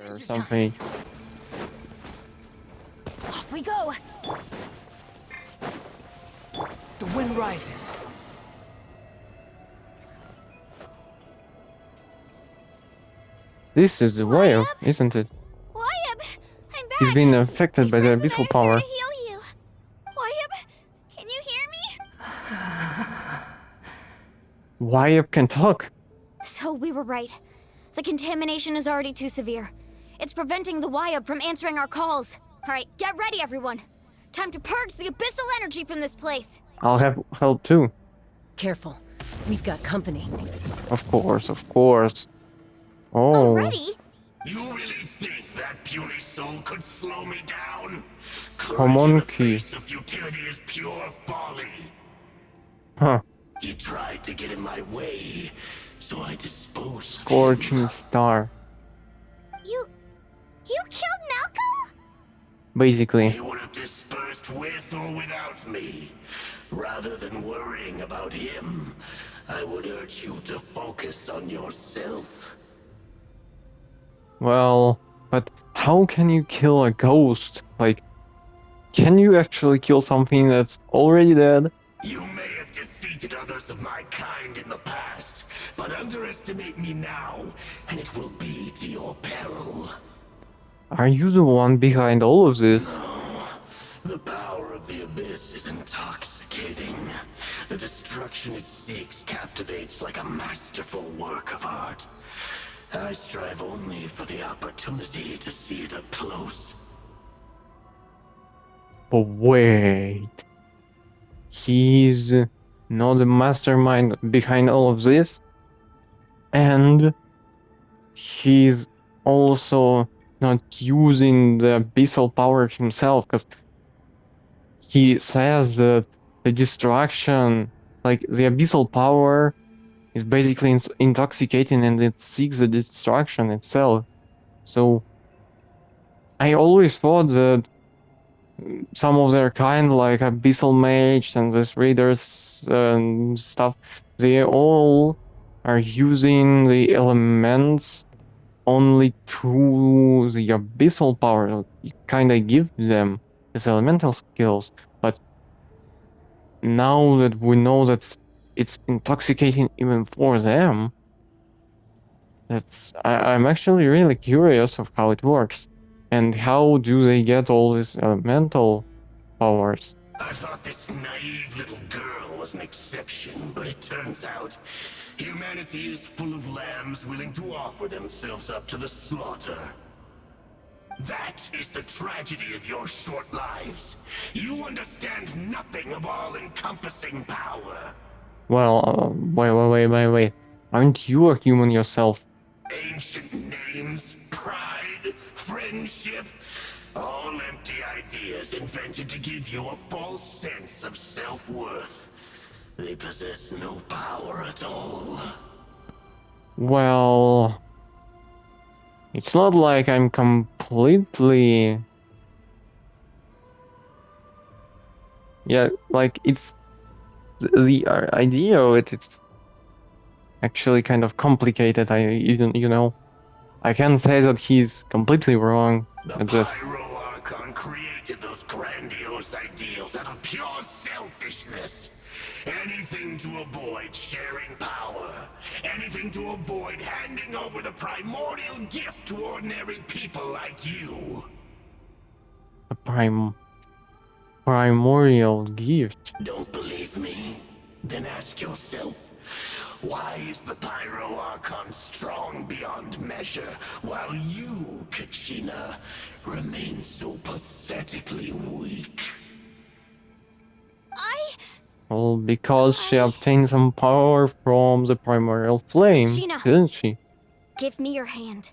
or something. Off we go! The wind rises. This is the Wayob, isn't it? Wayob! I'm back! He's been affected by the My friends and I abyssal are here power. to heal you. Wayob, can you hear me? Wayob can talk. So we were right. The contamination is already too severe. It's preventing the Wayob from answering our calls. Alright, get ready everyone. Time to purge the abyssal energy from this place. I'll have help too. Careful. We've got company. Of course, of course. Oh. Already? You really think that puny soul could slow me down? Come Courage on, in the Key. face of futility is pure folly. Huh. You tried to get in my way, so I disposed of Scorching him. star. You killed Malco? Basically. He would have dispersed with or without me. Rather than worrying about him, I would urge you to focus on yourself. Well, but how can you kill a ghost? Like, can you actually kill something that's already dead? You may have defeated others of my kind in the past, but underestimate me now, and it will be to your peril. Are you the one behind all of this? The power of the Abyss is intoxicating. The destruction it seeks captivates like a masterful work of art. I strive only for the opportunity to see it up close. But wait. He's not the mastermind behind all of this? And he's also not using the abyssal power himself, because he says that the distraction, like the abyssal power, is basically intoxicating and it seeks the distraction itself. So I always thought that some of their kind, like abyssal mage and these raiders and stuff, they all are using the elements only through the abyssal power. You kind of give them these elemental skills, but now that we know that it's intoxicating even for them, I'm actually really curious of how it works. And how do they get all these elemental powers? I thought this naive little girl was an exception, but it turns out humanity is full of lambs willing to offer themselves up to the slaughter. That is the tragedy of your short lives. You understand nothing of all-encompassing power. Well, wait. Aren't you a human yourself? Ancient names, pride, friendship, all empty ideas invented to give you a false sense of self-worth. They possess no power at all. Well, it's not like I'm completely... Yeah, like it's... The idea of it's actually kind of complicated. You know, I can't say that he's completely wrong. The It's just... Pyro Archon created those grandiose ideals out of pure selfishness. Anything to avoid sharing power. Anything to avoid handing over the primordial gift to ordinary people like you. a primordial gift. Don't believe me? Then ask yourself, why is the Pyro Archon strong beyond measure, while you, Kachina, remain so pathetically weak? Well, because she obtained some power from the primordial flame, Gina. didn't she? Give me your hand.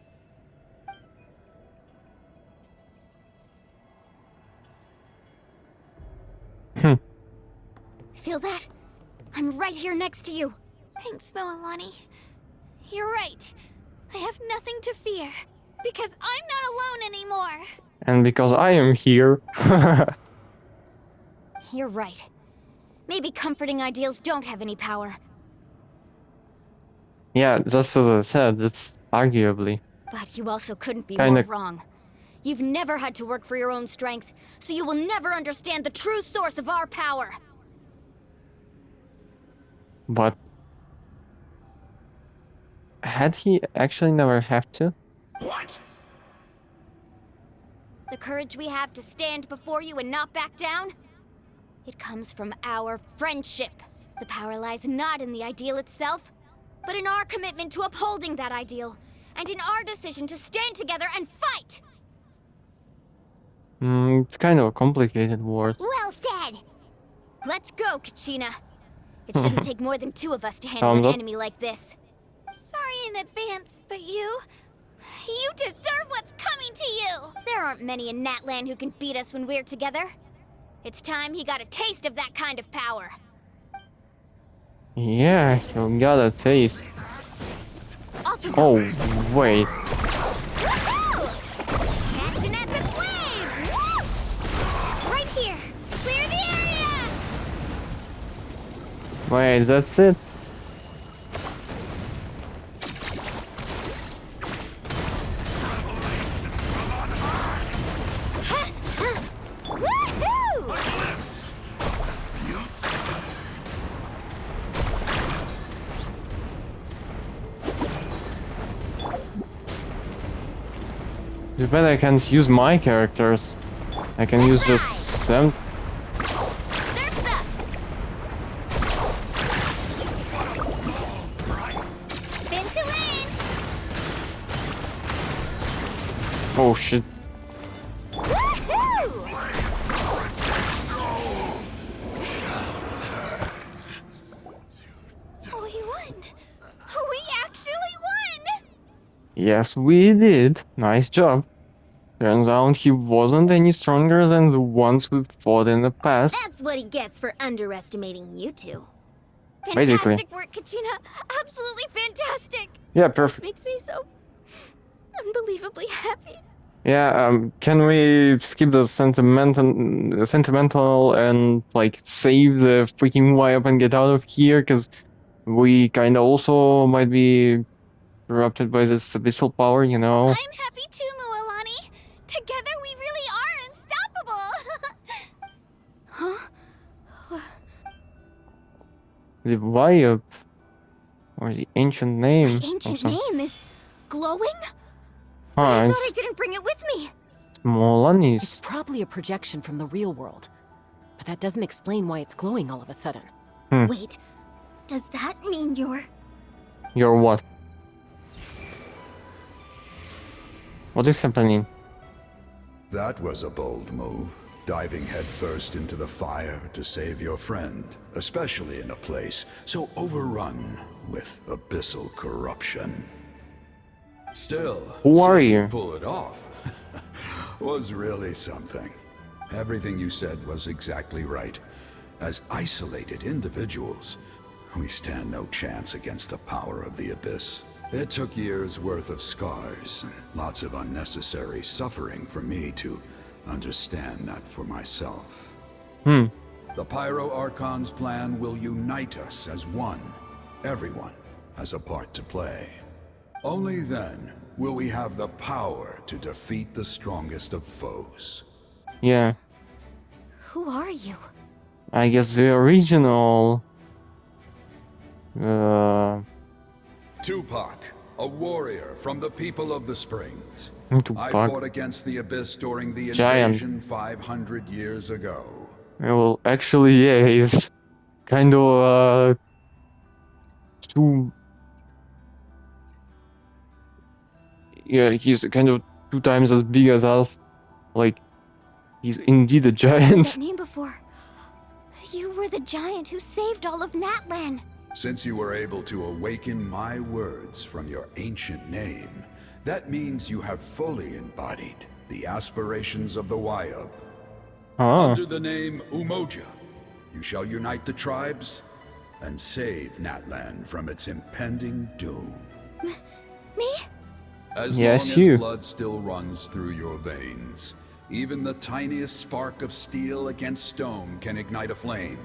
Feel that? I'm right here next to you. Thanks, Moalani. You're right. I have nothing to fear. Because I'm not alone anymore. And because I am here. You're right. Maybe comforting ideals don't have any power. Yeah, just as I said, it's arguably. But you also couldn't be Kinda- more wrong. You've never had to work for your own strength, so you will never understand the true source of our power. But had he actually never have to? What? The courage we have to stand before you and not back down? It comes from our friendship. The power lies not in the ideal itself, but in our commitment to upholding that ideal, and in our decision to stand together and fight! It's kind of a complicated word. Well said! Let's go, Kachina. It shouldn't take more than 2 of us to handle Thumbs an up. enemy like this. Sorry in advance, but you deserve what's coming to you! There aren't many in Natlan who can beat us when we're together. It's time he got a taste of that kind of power. Yeah, you got a taste. Off you go! Oh, wait. Woohoo! Catch an epic wave! Whoosh! Right here! Clear the area! Wait, that's it? Woohoo! Too bad I can't use my characters. I can use just some. Surf's up! Spin to win! Oh shit. Woohoo! We won! We actually won! Yes, we did. Nice job. Turns out he wasn't any stronger than the ones we fought in the past. That's what he gets for underestimating you two. Basically. Fantastic work, Kachina. Absolutely fantastic. Yeah, This perfect. makes me so unbelievably happy. Yeah, can we skip the sentimental and like save the freaking Wayob and get out of here? Because we kind of also might be corrupted by this abyssal power, you know? I'm happy too, Mualani. Together we really are unstoppable. Huh? The Wayob, or the ancient name. My ancient of some- name is glowing? Huh, I it's thought I didn't bring it with me. It's Molanis. probably a projection from the real world. But that doesn't explain why it's glowing all of a sudden. Wait, does that mean you're... You're what? What is happening? That was a bold move, diving headfirst into the fire to save your friend, especially in a place so overrun with abyssal corruption. Still, Who are seeing you? pull it off was really something. Everything you said was exactly right. As isolated individuals, we stand no chance against the power of the Abyss. It took years' worth of scars and lots of unnecessary suffering for me to understand that for myself. The Pyro Archon's plan will unite us as one. Everyone has a part to play. Only then will we have the power to defeat the strongest of foes. Yeah, Who are you? I guess the original... Tupac, a warrior from the people of the Springs. I Tupac. fought against the Abyss during the Giant. invasion 500 years ago. Well, actually, yeah, he's kind of, too... Yeah, he's kind of 2 times as big as us. Like, he's indeed a I've heard giant. that name before. You were the giant who saved all of Natlan. Since you were able to awaken my words from your ancient name, that means you have fully embodied the aspirations of the Wayob. Huh. Under the name Umoja, you shall unite the tribes and save Natlan from its impending doom. Me? As Yes, long you. as blood still runs through your veins, even the tiniest spark of steel against stone can ignite a flame.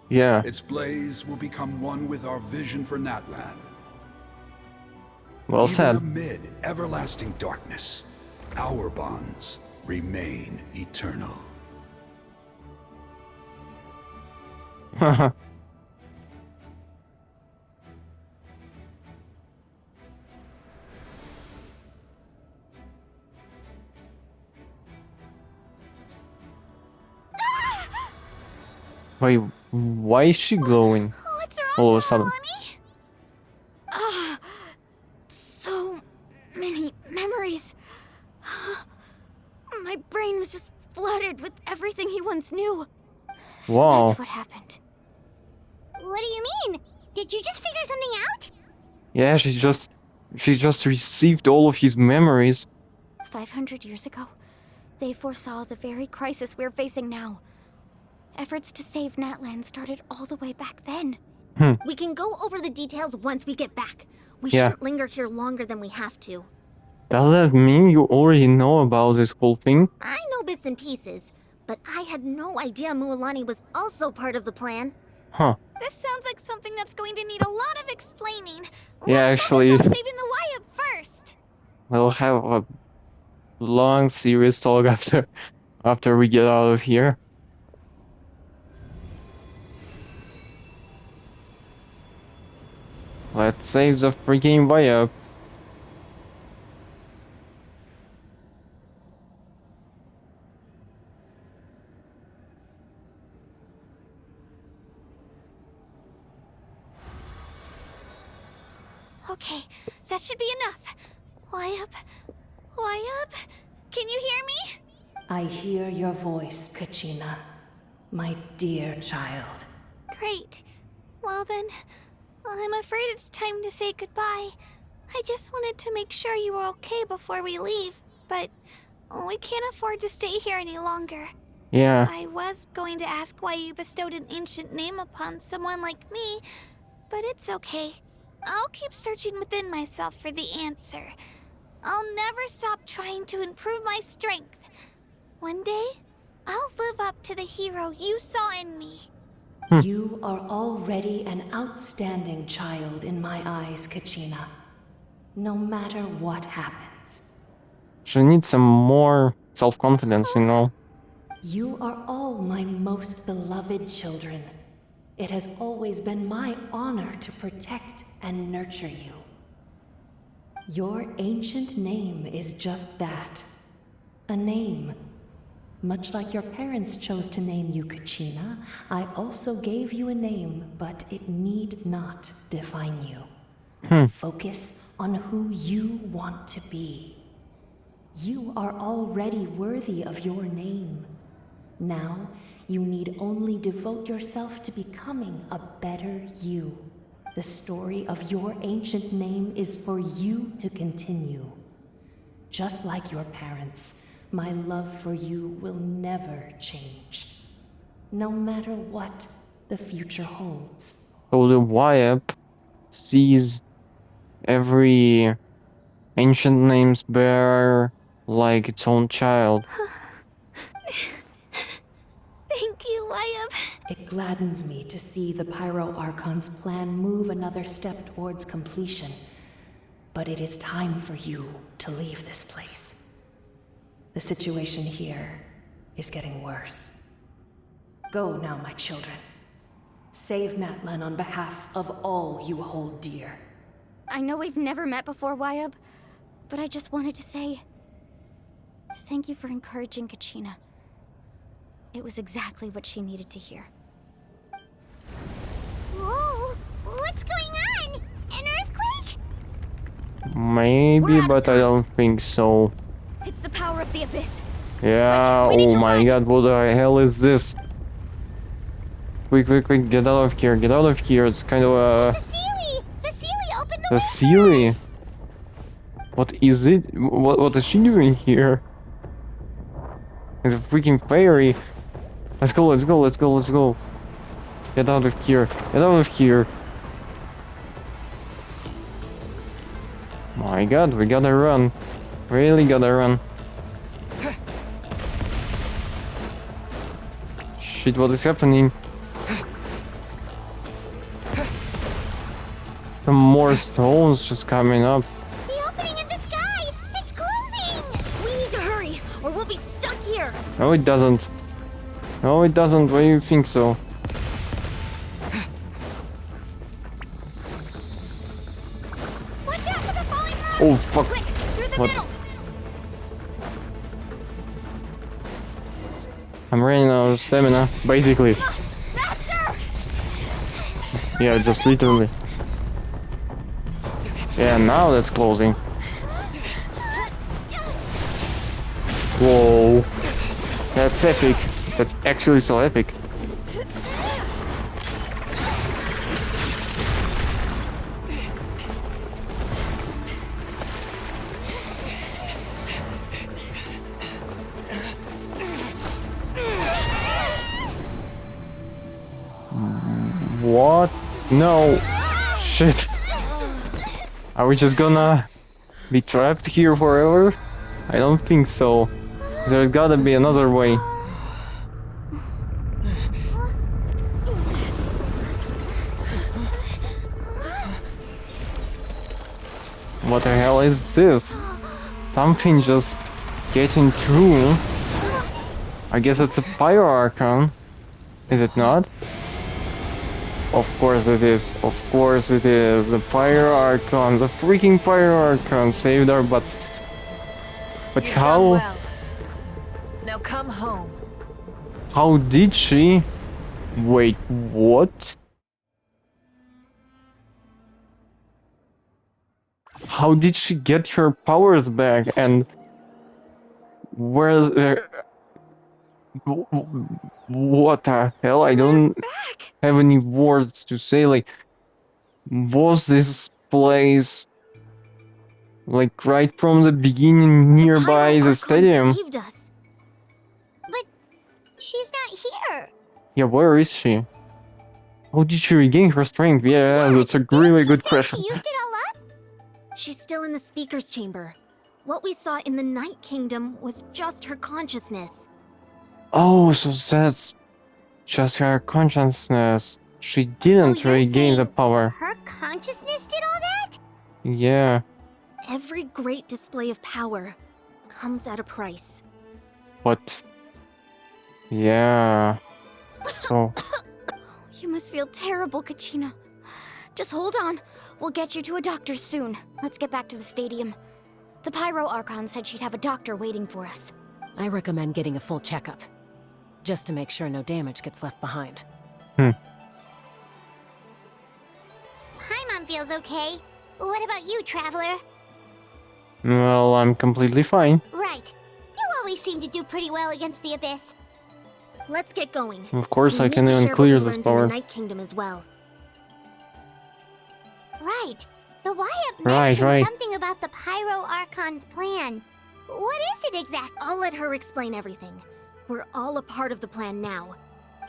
Yeah. Its blaze will become one with our vision for Natlan. Well Even said. amid everlasting darkness, our bonds remain eternal. Wait, why is she glowing What's wrong, all of a sudden? Milani? Ah, so many memories. My brain was just flooded with everything he once knew. So Wow. that's what happened. What do you mean? Did you just figure something out? Yeah, she just received all of his memories. 500 years ago, they foresaw the very crisis we're facing now. Efforts to save Natlan started all the way back then. We can go over the details once we get back. We Yeah. shouldn't linger here longer than we have to. Does that mean you already know about this whole thing? I know bits and pieces, but I had no idea Mualani was also part of the plan. Huh. This sounds like something that's going to need a lot of explaining. Yeah, Let's actually- focus on saving the Wayob first. We'll have a long serious talk after we get out of here. Let's save the freaking Wayob. Okay, that should be enough. Wayob? Wayob? Can you hear me? I hear your voice, Kachina, my dear child. Great. Well then, I'm afraid it's time to say goodbye. I just wanted to make sure you were okay before we leave, but we can't afford to stay here any longer. Yeah. I was going to ask why you bestowed an ancient name upon someone like me, but it's okay. I'll keep searching within myself for the answer. I'll never stop trying to improve my strength. One day, I'll live up to the hero you saw in me. You are already an outstanding child in my eyes, Kachina. No matter what happens. She needs some more self-confidence, you know? You are all my most beloved children. It has always been my honor to protect and nurture you. Your ancient name is just that. A name. Much like your parents chose to name you Kachina, I also gave you a name, but it need not define you. Focus on who you want to be. You are already worthy of your name. Now, you need only devote yourself to becoming a better you. The story of your ancient name is for you to continue. Just like your parents, my love for you will never change. No matter what the future holds. So the Wayob sees every ancient name's bearer like its own child. Thank you, Wayob. It gladdens me to see the Pyro Archon's plan move another step towards completion. But it is time for you to leave this place. The situation here is getting worse. Go now, my children. Save Natlan on behalf of all you hold dear. I know we've never met before, Wayob, but I just wanted to say thank you for encouraging Kachina. It was exactly what she needed to hear. Whoa! What's going on? An earthquake? Maybe, We're out of but I time. don't think so. It's the power of the abyss. Yeah, We need oh to my run. god, what the hell is this? Quick, quick, quick, get out of here, get out of here. It's kind of It's a Sealy! The Sealy opened the the way for Sealy. us! What is it? What is she doing here? It's a freaking fairy. Let's go, let's go, let's go, let's go. Get out of here, get out of here. My god, we gotta run. Really gotta run. Shit, what is happening? Some more stones just coming up. No, it doesn't. No, it doesn't. Why do you think so? Watch out for the falling rocks! Oh, fuck. Quick, through the What? middle! I'm running out of stamina, basically. Faster! Yeah, just literally. Yeah, now that's closing. Whoa. That's epic. That's actually so epic. What? No. Shit. Are we just gonna be trapped here forever? I don't think so. There's gotta be another way. What the hell is this? Something just getting through. I guess it's a Pyro Archon. Is it not? Of course it is. Of course it is. The Pyro Archon. The freaking Pyro Archon saved our butts. But You've how... done well. Now come home. How did she... Wait, what? How did she get her powers back? And... Where's... what the hell? I don't have any words to say. Like, was this place... like right from the beginning nearby the stadium? Saved us. But she's not here. Yeah, where is she? How did she regain her strength? Yeah, that's a really good question. She used it all up? She's still in the speaker's chamber. What we saw in the Night Kingdom was just her consciousness. Oh, so that's just her consciousness. She didn't you're regain the saying power. Her consciousness did all that? Yeah. Every great display of power comes at a price. But... yeah... So... You must feel terrible, Kachina. Just hold on. We'll get you to a doctor soon. Let's get back to the stadium. The Pyro Archon said she'd have a doctor waiting for us. I recommend getting a full checkup, just to make sure no damage gets left behind. Paimon feels okay. What about you, Traveler? Well, I'm completely fine. Right. You always seem to do pretty well against the Abyss. Let's get going. Of course, We I need can to even share what clear we this learned in power. the Night Kingdom as well. Right. The Wayob Right, mentioned right. something about the Pyro Archon's plan. What is it exactly? I'll let her explain everything. We're all a part of the plan now.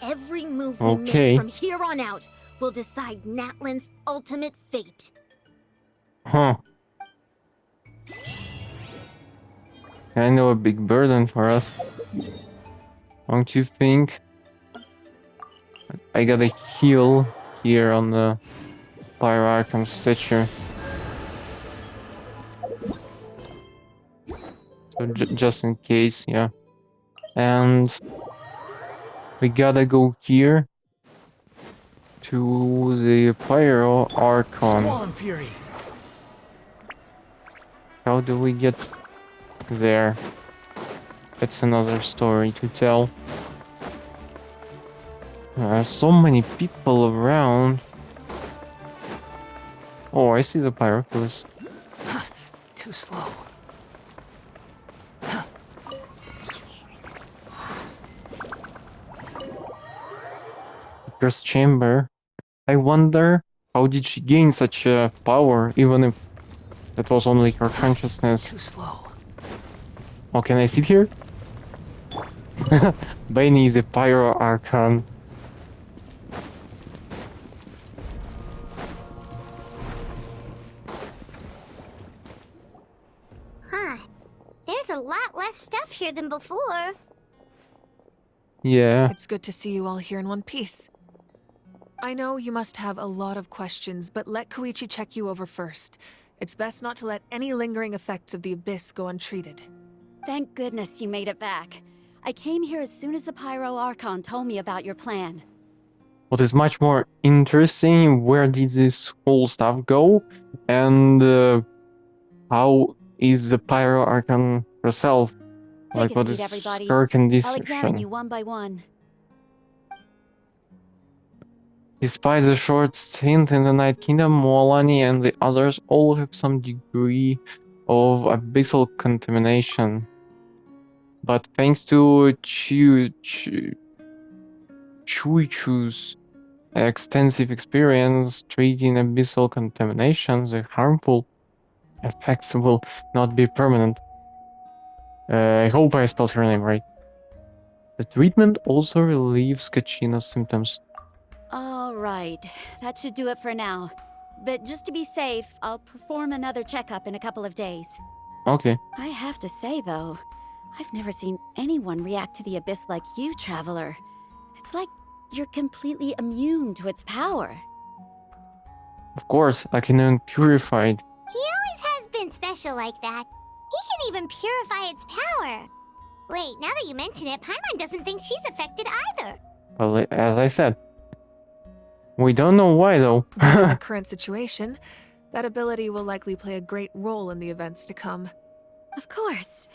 Every move we Okay. make from here on out will decide Natlan's ultimate fate. Huh. Kind of a big burden for us. Don't you think? I got a heal here on the Pyro Archon statue. So just in case, yeah. And we gotta go here to the Pyro Archon. Swollen Fury. How do we get there? That's another story to tell. There are so many people around. Oh, I see the Pyroculus. Too slow. Speaker's chamber. I wonder how did she gain such a power, even if that was only her consciousness. Too slow. Oh, can I sit here? Bainey is a Pyro Archon. Huh. There's a lot less stuff here than before. Yeah. It's good to see you all here in one piece. I know you must have a lot of questions, but let Koichi check you over first. It's best not to let any lingering effects of the Abyss go untreated. Thank goodness you made it back. I came here as soon as the Pyro Archon told me about your plan. What is much more interesting, where did this whole stuff go, and how is the Pyro Archon herself? Take Like, a what seat, is everybody. her I'll examine condition? you one by one. Despite the short stint in the Night Kingdom, Moalani and the others all have some degree of abyssal contamination. But thanks to Chuichu's extensive experience treating abyssal contamination, the harmful effects will not be permanent. I hope I spelled her name right. The treatment also relieves Kachina's symptoms. All right, that should do it for now. But just to be safe, I'll perform another checkup in a couple of days. Okay. I have to say, though, I've never seen anyone react to the Abyss like you, Traveler. It's like you're completely immune to its power. Of course, I can even purify it. He always has been special like that. He can even purify its power. Wait, now that you mention it, Paimon doesn't think she's affected either. Well, as I said, we don't know why though. Given the current situation, that ability will likely play a great role in the events to come. Of course.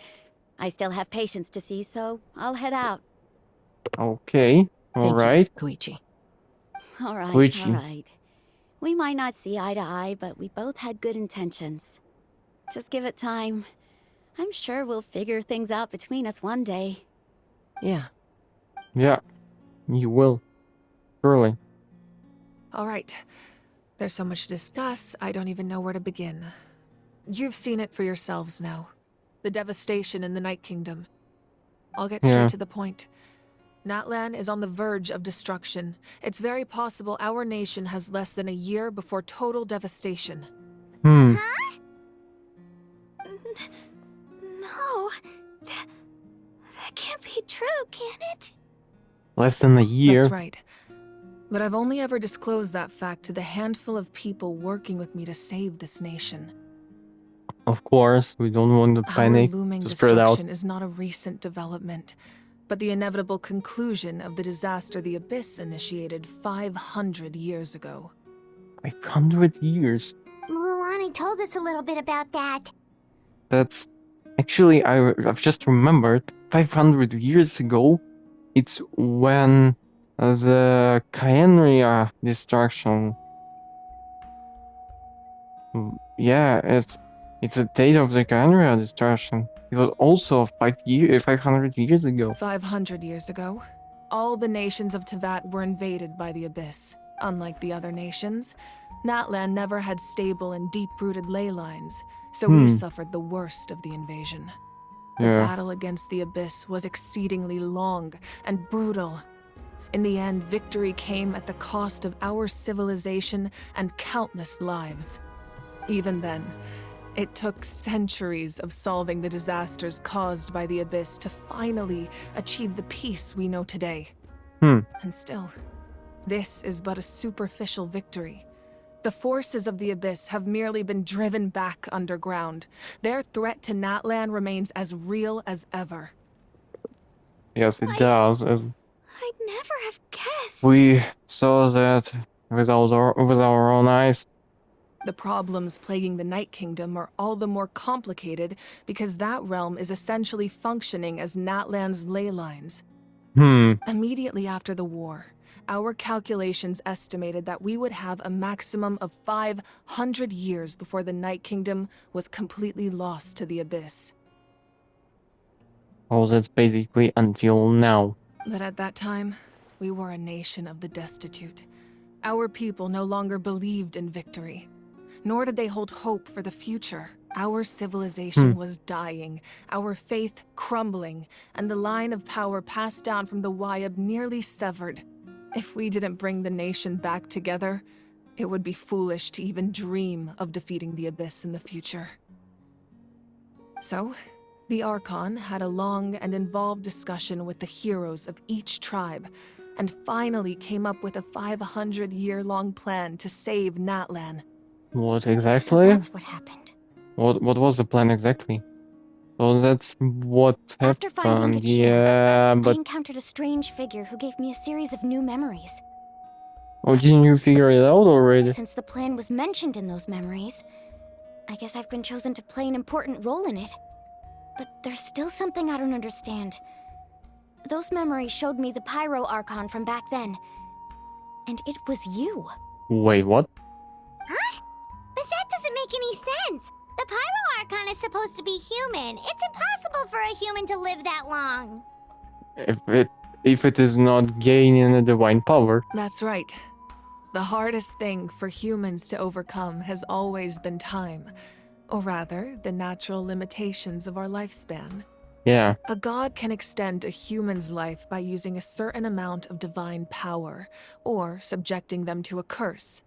I still have patients to see, so I'll head out. Okay, Thank alright. you, Koichi. All right, Koichi. all right. We might not see eye to eye, but we both had good intentions. Just give it time. I'm sure we'll figure things out between us one day. Yeah. Yeah, you will. Surely. All right. There's so much to discuss, I don't even know where to begin. You've seen it for yourselves now. The devastation in the Night Kingdom. I'll get straight Yeah. to the point. Natlan is on the verge of destruction. It's very possible our nation has less than a year before total devastation. Huh? No. That can't be true, can it? Less than a year. That's right. But I've only ever disclosed that fact to the handful of people working with me to save this nation. Of course, we don't want the Our panic looming to spread out. destruction is not a recent development, but the inevitable conclusion of the disaster the Abyss initiated 500 years ago. 500 years. Mualani told us a little bit about that. That's actually, I've just remembered 500 years ago. It's when the Khaenri'ah destruction. Yeah, it's the date of the Khaenri'ah destruction. It was also 500 years ago. 500 years ago, all the nations of Teyvat were invaded by the Abyss. Unlike the other nations, Natlan never had stable and deep-rooted ley lines, so we suffered the worst of the invasion. The Yeah. battle against the Abyss was exceedingly long and brutal. In the end, victory came at the cost of our civilization and countless lives. Even then, it took centuries of solving the disasters caused by the Abyss to finally achieve the peace we know today. And still, this is but a superficial victory. The forces of the Abyss have merely been driven back underground. Their threat to Natlan remains as real as ever. Yes, it does. As I'd never have guessed. we saw that with our own eyes. The problems plaguing the Night Kingdom are all the more complicated because that realm is essentially functioning as Natlan's ley lines. Immediately after the war, our calculations estimated that we would have a maximum of 500 years before the Night Kingdom was completely lost to the Abyss. Oh, that's basically until now. But at that time, we were a nation of the destitute. Our people no longer believed in victory, nor did they hold hope for the future. Our civilization was dying, our faith crumbling, and the line of power passed down from the Wayob nearly severed. If we didn't bring the nation back together, it would be foolish to even dream of defeating the Abyss in the future. So, the Archon had a long and involved discussion with the heroes of each tribe, and finally came up with a 500-year-long plan to save Natlan. What So exactly? that's what happened. What was the plan exactly? So that's what After finding happened. Kachina, Yeah, I but encountered a strange figure who gave me a series of new memories. oh, didn't you figure it out already? Since the plan was mentioned in those memories, I guess I've been chosen to play an important role in it. But there's still something I don't understand. Those memories showed me the Pyro Archon from back then. And it was you. Wait, what? Huh? But that doesn't make any sense. The Pyro Archon is supposed to be human. It's impossible for a human to live that long. If it is not gaining a divine power. That's right. The hardest thing for humans to overcome has always been time, or rather, the natural limitations of our lifespan. Yeah. A god can extend a human's life by using a certain amount of divine power, or subjecting them to a curse.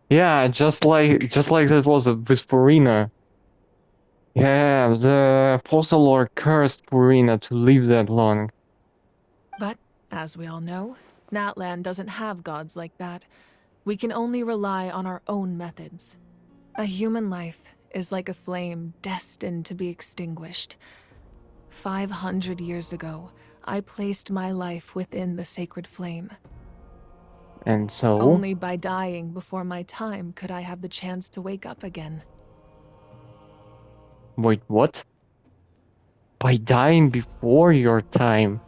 Yeah, just like that was with Purina. Yeah, the Apostle Lord cursed Purina to live that long. But, as we all know, Natlan doesn't have gods like that. We can only rely on our own methods. A human life is like a flame destined to be extinguished. 500 years ago, I placed my life within the sacred flame. And so? Only by dying before my time could I have the chance to wake up again. Wait, what? By dying before your time?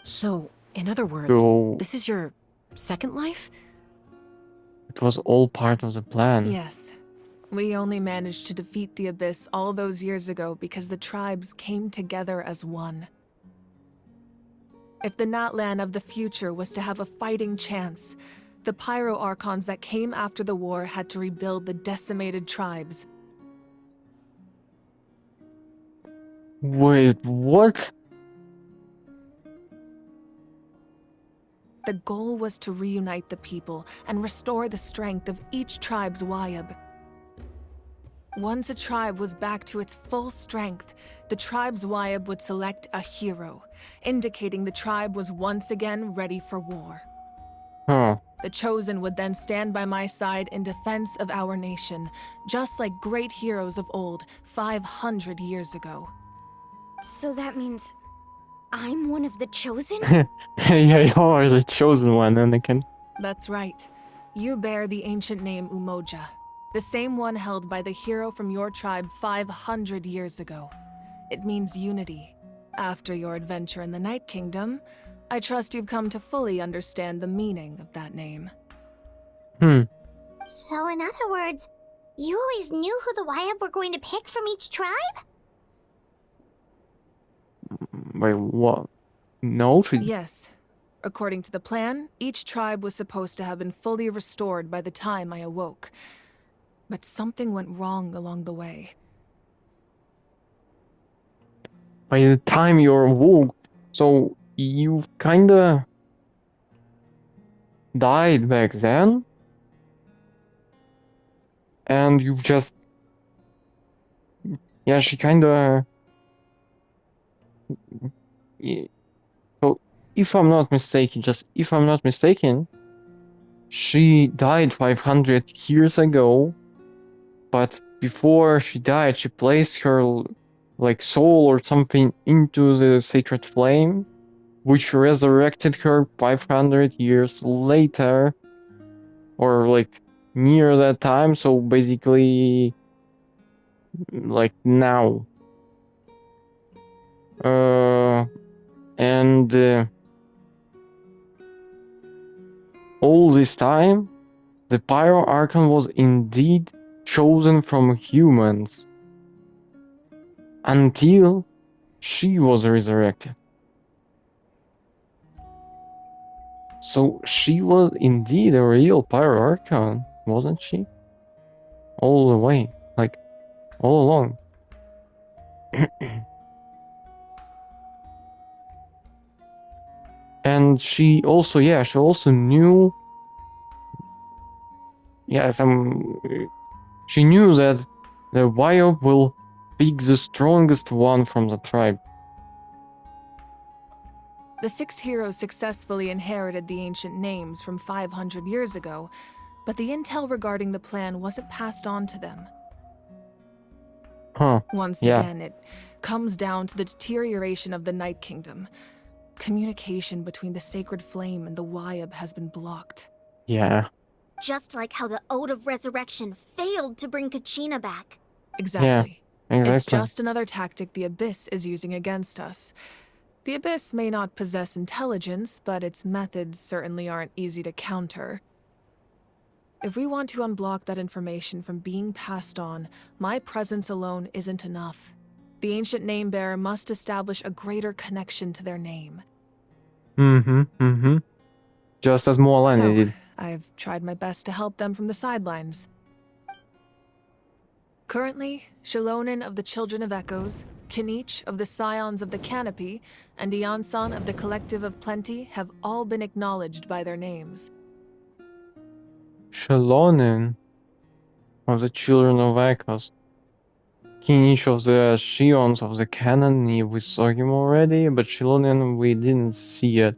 So, in other words, So this is your second life? it was all part of the plan. Yes. We only managed to defeat the Abyss all those years ago because the tribes came together as one. If the Natlan of the future was to have a fighting chance, the Pyro Archons that came after the war had to rebuild the decimated tribes. Wait, what? The goal was to reunite the people and restore the strength of each tribe's Wayob. Once a tribe was back to its full strength, the tribe's Wayob would select a hero, indicating the tribe was once again ready for war. Huh. The Chosen would then stand by my side in defense of our nation, just like great heroes of old 500 years ago. So that means I'm one of the Chosen? Yeah, you are the chosen one, Anakin. That's right. You bear the ancient name Umoja, the same one held by the hero from your tribe 500 years ago. It means unity. After your adventure in the Night Kingdom, I trust you've come to fully understand the meaning of that name. So in other words, you always knew who the Wayob were going to pick from each tribe? Wait, what? No, Yes. According to the plan, each tribe was supposed to have been fully restored by the time I awoke. But something went wrong along the way. By the time you're awoke, so you kinda died back then? And you just... Yeah, she kinda... So, if I'm not mistaken, she died 500 years ago, but before she died, she placed her, like, soul or something into the sacred flame, which resurrected her 500 years later, or, like, near that time, so basically, like, now. And all this time, the Pyro Archon was indeed chosen from humans until she was resurrected. So she was indeed a real Pyro Archon, wasn't she? All the way, like, all along. And she also knew, she knew that the Wayob will pick the strongest one from the tribe. The 6 heroes successfully inherited the ancient names from 500 years ago, but the intel regarding the plan wasn't passed on to them. Huh. Once Yeah. again, it comes down to the deterioration of the Night Kingdom. Communication between the Sacred Flame and the Wayob has been blocked. Yeah. Just like how the Ode of Resurrection failed to bring Kachina back. Exactly. Yeah, It's exactly. just another tactic the Abyss is using against us. The Abyss may not possess intelligence, but its methods certainly aren't easy to counter. If we want to unblock that information from being passed on, my presence alone isn't enough. The ancient name-bearer must establish a greater connection to their name. Just as Mualani So, did. I've tried my best to help them from the sidelines. Currently, Shilonen of the Children of Echoes, Kinich of the Scions of the Canopy, and Iansan of the Collective of Plenty have all been acknowledged by their names. Shilonen of the Children of Echoes. Kinich of the Shions of the Canon, we saw him already, but Shilonen we didn't see yet.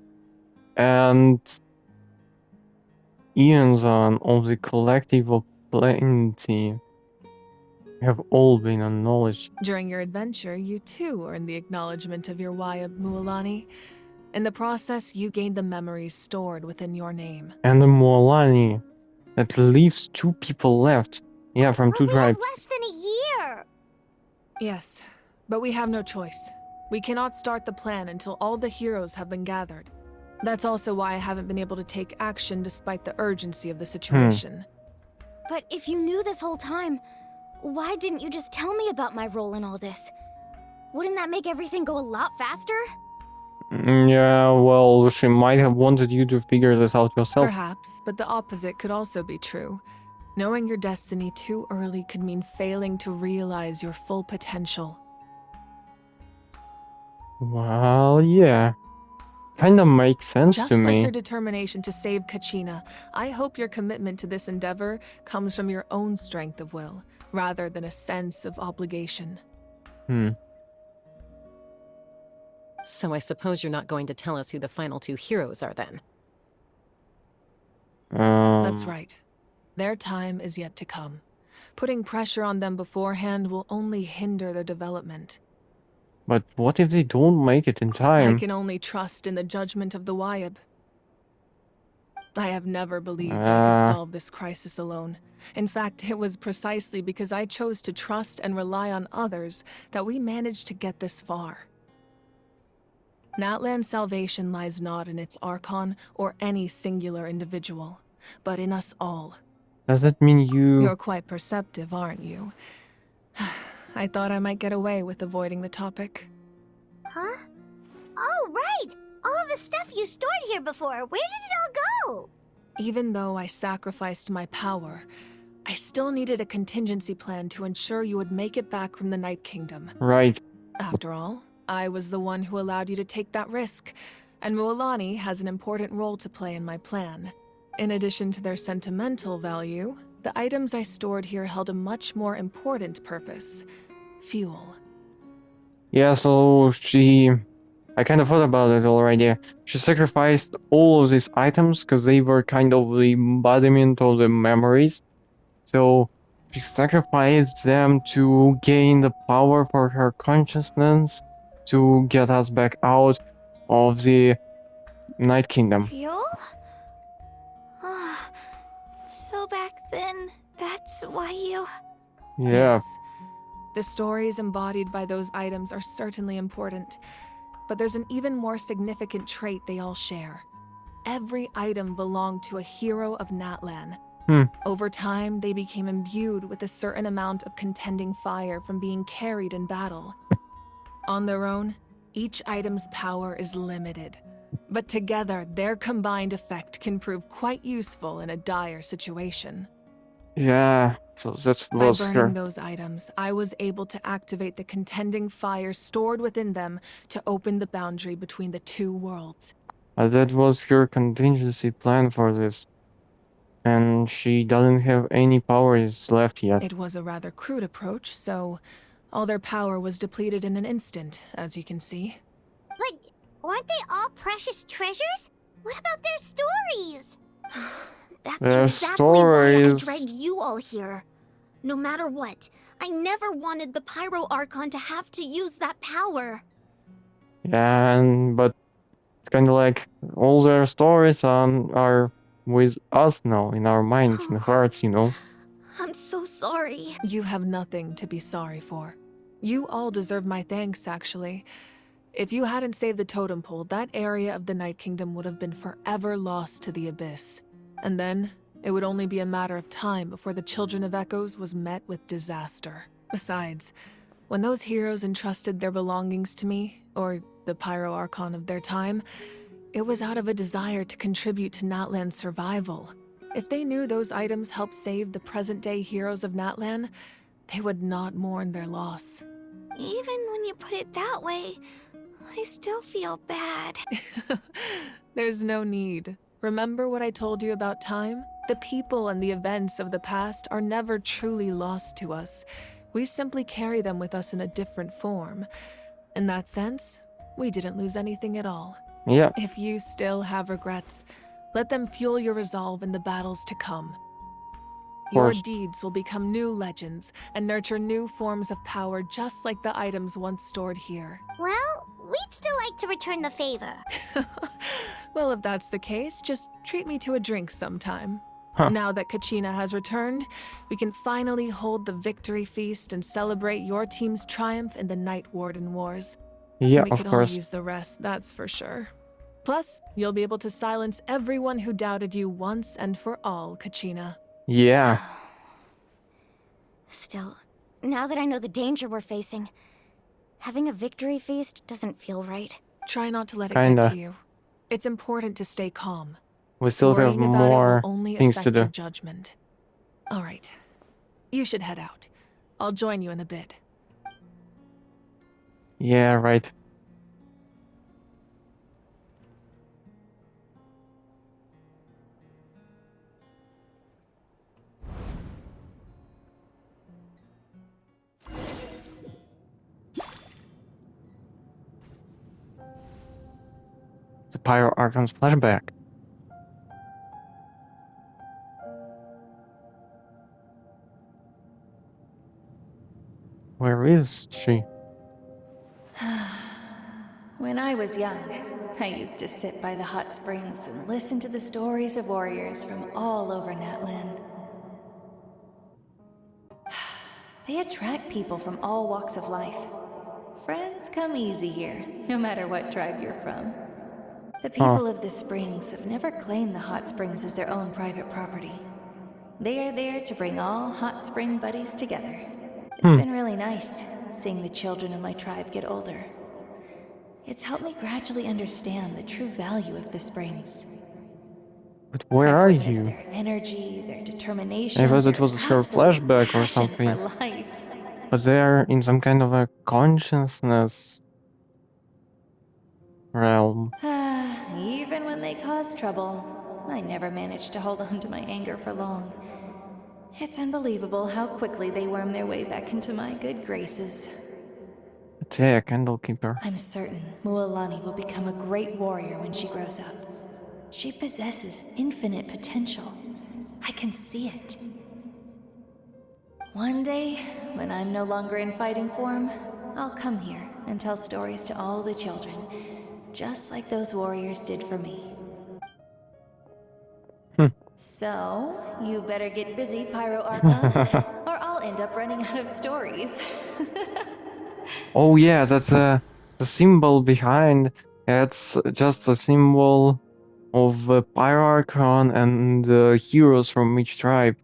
And Ianzan of the Collective of Plenty have all been acknowledged. During your adventure, you too earned the acknowledgement of your Wayob Mualani. In the process, you gained the memories stored within your name. And the Mualani, that leaves 2 people left. Yeah, from 2 We have tribes. less than a year! Yes, but we have no choice. We cannot start the plan until all the heroes have been gathered. That's also why I haven't been able to take action despite the urgency of the situation. But if you knew this whole time, why didn't you just tell me about my role in all this? Wouldn't that make everything go a lot faster? Yeah, well, she might have wanted you to figure this out yourself. Perhaps, but the opposite could also be true. Knowing your destiny too early could mean failing to realize your full potential. Well, yeah. Kinda makes sense to Just like me. your determination to save Kachina, I hope your commitment to this endeavor comes from your own strength of will, rather than a sense of obligation. So I suppose you're not going to tell us who the final 2 heroes are then? That's right. Their time is yet to come. Putting pressure on them beforehand will only hinder their development. But what if they don't make it in time? I can only trust in the judgment of the Wayob. I have never believed I could solve this crisis alone. In fact, it was precisely because I chose to trust and rely on others that we managed to get this far. Natlan's salvation lies not in its Archon or any singular individual, but in us all. Does that mean you... You're quite perceptive, aren't you? I thought I might get away with avoiding the topic. Huh? Oh, right! All of the stuff you stored here before, where did it all go? Even though I sacrificed my power, I still needed a contingency plan to ensure you would make it back from the Night Kingdom. Right. After all, I was the one who allowed you to take that risk, and Mualani has an important role to play in my plan. In addition to their sentimental value, the items I stored here held a much more important purpose: fuel. Yeah, so I kind of thought about it already. She sacrificed all of these items because they were kind of the embodiment of the memories. So she sacrificed them to gain the power for her consciousness to get us back out of the Night Kingdom. Fuel? So back then, that's why you... Yeah. Yes. The stories embodied by those items are certainly important, but there's an even more significant trait they all share. Every item belonged to a hero of Natlan. Over time, they became imbued with a certain amount of contending fire from being carried in battle. On their own, each item's power is limited, but together, their combined effect can prove quite useful in a dire situation. Yeah, so that By was burning her. those items, I was able to activate the contending fire stored within them to open the boundary between the 2 worlds. That was her contingency plan for this. And she doesn't have any powers left yet. It was a rather crude approach, so all their power was depleted in an instant, as you can see. But aren't they all precious treasures? What about their stories? That's Their exactly why I stories. dragged you all here. No matter what, I never wanted the Pyro Archon to have to use that power. Yeah, but it's kind of like all their stories are with us now, in our minds and hearts, you know. I'm so sorry. You have nothing to be sorry for. You all deserve my thanks, actually. If you hadn't saved the totem pole, that area of the Night Kingdom would have been forever lost to the Abyss. And then, it would only be a matter of time before the Children of Echoes was met with disaster. Besides, when those heroes entrusted their belongings to me, or the Pyro Archon of their time, it was out of a desire to contribute to Natlan's survival. If they knew those items helped save the present-day heroes of Natlan, they would not mourn their loss. Even when you put it that way, I still feel bad. There's no need. Remember what I told you about time? The people and the events of the past are never truly lost to us. We simply carry them with us in a different form. In that sense, we didn't lose anything at all. Yeah. If you still have regrets, let them fuel your resolve in the battles to come. Your deeds will become new legends and nurture new forms of power just like the items once stored here. Well, we'd still like to return the favor. Well, if that's the case, just treat me to a drink sometime. Now that Kachina has returned, we can finally hold the victory feast and celebrate your team's triumph in the Night Warden Wars. Yeah, We of could all course. use the rest, that's for sure. Plus, you'll be able to silence everyone who doubted you once and for all, Kachina. Yeah. Still, now that I know the danger we're facing, having a victory feast doesn't feel right. Try not to let it Kinda. get to you. It's important to stay calm. We still have Worrying about it more will only things to affect your do. judgment. All right. You should head out. I'll join you in a bit. Yeah, right. The Pyro Archon's flashback. Where is she? When I was young, I used to sit by the hot springs and listen to the stories of warriors from all over Natlan. They attract people from all walks of life. Friends come easy here, no matter what tribe you're from. The people of the springs have never claimed the hot springs as their own private property. They are there to bring all hot spring buddies together. It's been really nice, seeing the children of my tribe get older. It's helped me gradually understand the true value of the springs. But where are you? Their energy, their determination, I thought it their was her absolute flashback or passion something. for life. But they're in some kind of a consciousness realm. Even when they cause trouble, I never managed to hold on to my anger for long. It's unbelievable how quickly they worm their way back into my good graces. Atea, Candlekeeper. I'm certain Mualani will become a great warrior when she grows up. She possesses infinite potential. I can see it. One day, when I'm no longer in fighting form, I'll come here and tell stories to all the children, just like those warriors did for me. So, you better get busy, Pyro Archon, or I'll end up running out of stories. Oh yeah, that's the symbol behind. It's just a symbol of the Pyro Archon and the heroes from each tribe.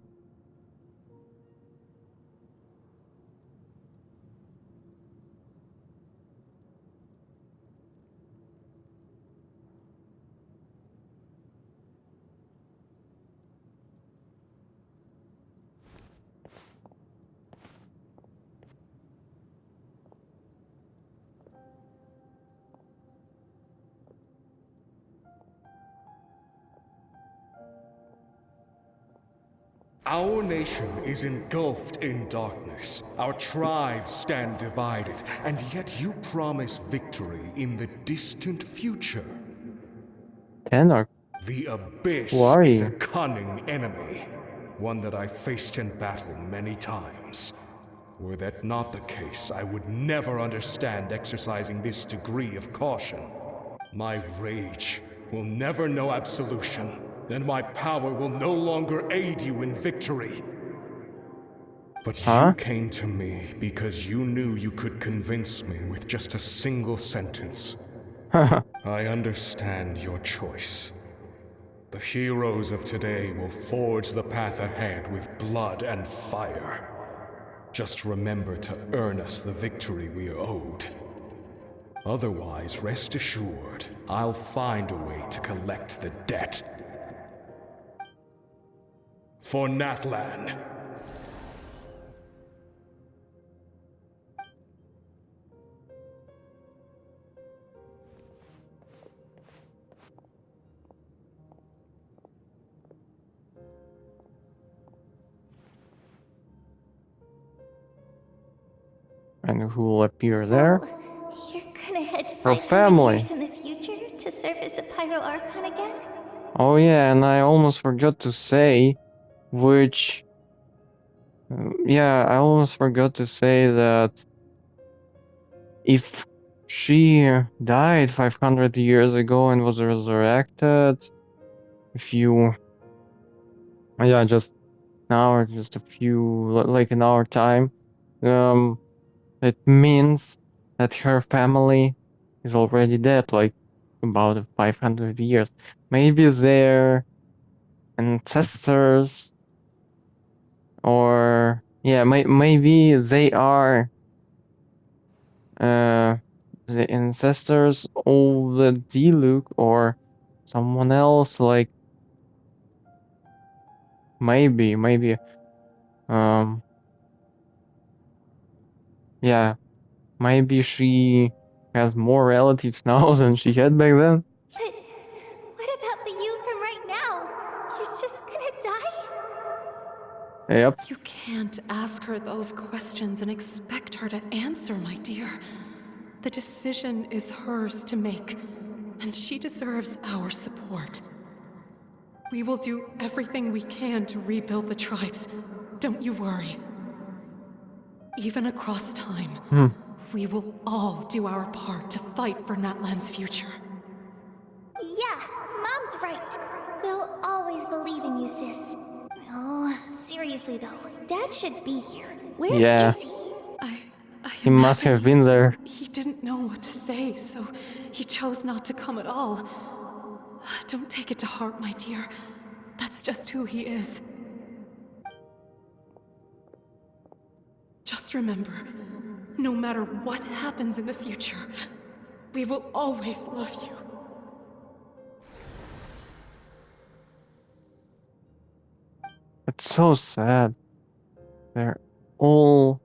Our nation is engulfed in darkness. Our tribes stand divided, and yet you promise victory in the distant future. Tenor. The Abyss Who are is a you? cunning enemy, one that I faced in battle many times. Were that not the case, I would never understand exercising this degree of caution. My rage will never know absolution, and my power will no longer aid you in victory. But you Huh? came to me because you knew you could convince me with just a single sentence. I understand your choice. The heroes of today will forge the path ahead with blood and fire. Just remember to earn us the victory we are owed. Otherwise, rest assured, I'll find a way to collect the debt. For Natlan. And who will appear So, there? you're gonna head Her 500 years family. in the future to serve as the Pyro Archon again? Oh yeah, and I almost forgot to say which... yeah, I almost forgot to say that if she died 500 years ago and was resurrected, if you... yeah, just now, or just a few, like an hour time, it means that her family is already dead, like about 500 years. Maybe their ancestors, or yeah, maybe they are the ancestors of the Diluc or someone else. Like maybe, um, yeah, maybe she has more relatives now than she had back then. But what about the you from right now? You're just gonna die? Yep. You can't ask her those questions and expect her to answer, my dear. The decision is hers to make, and she deserves our support. We will do everything we can to rebuild the tribes. Don't you worry. Even across time, we will all do our part to fight for Natlan's future. Yeah, Mom's right. We'll always believe in you, sis. Oh, seriously though, Dad should be here. Where Yeah. is he? I He must imagine have been there. He didn't know what to say, so he chose not to come at all. Don't take it to heart, my dear. That's just who he is. Just remember, no matter what happens in the future, we will always love you. It's so sad. They're all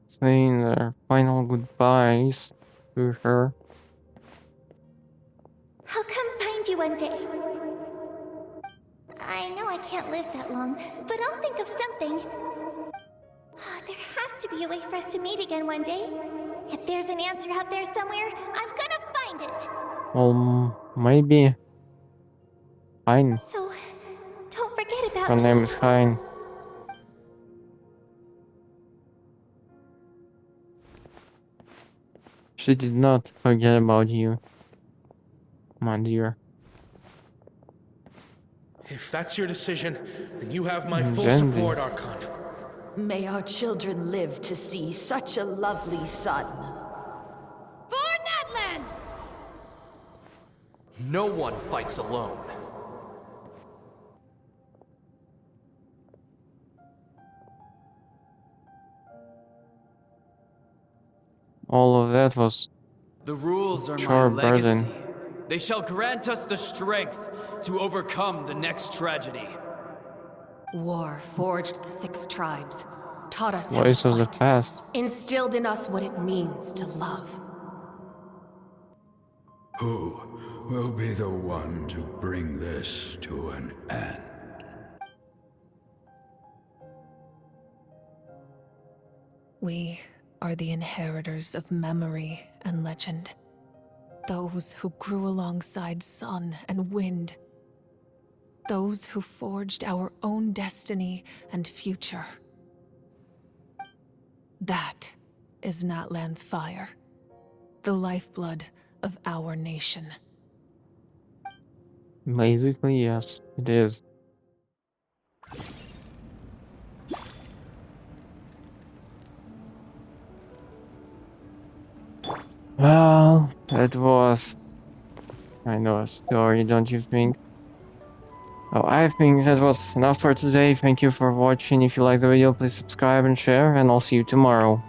saying their final goodbyes to her. I'll come find you one day. I know I can't live that long, but I'll think of something. There has to be a way for us to meet again one day. If there's an answer out there somewhere, I'm gonna find it. Well, maybe. Fine. So, don't forget about Her me. name is Hein. She did not forget about you, my dear. If that's your decision, then you have my full Jandy. support, Archon. May our children live to see such a lovely son. For Natlan! No one fights alone. All of that was The rules are my sure legacy. burden. They shall grant us the strength to overcome the next tragedy. War forged the 6 tribes, taught us how to Voice of the fight, past. instilled in us what it means to love. Who will be the one to bring this to an end? We are the inheritors of memory and legend. Those who grew alongside sun and wind, those who forged our own destiny and future. That is Natlan's fire, the lifeblood of our nation. Basically, yes, it is. Well, that was kind of a story, don't you think? Oh, I think that was enough for today. Thank you for watching. If you liked the video, please subscribe and share, and I'll see you tomorrow.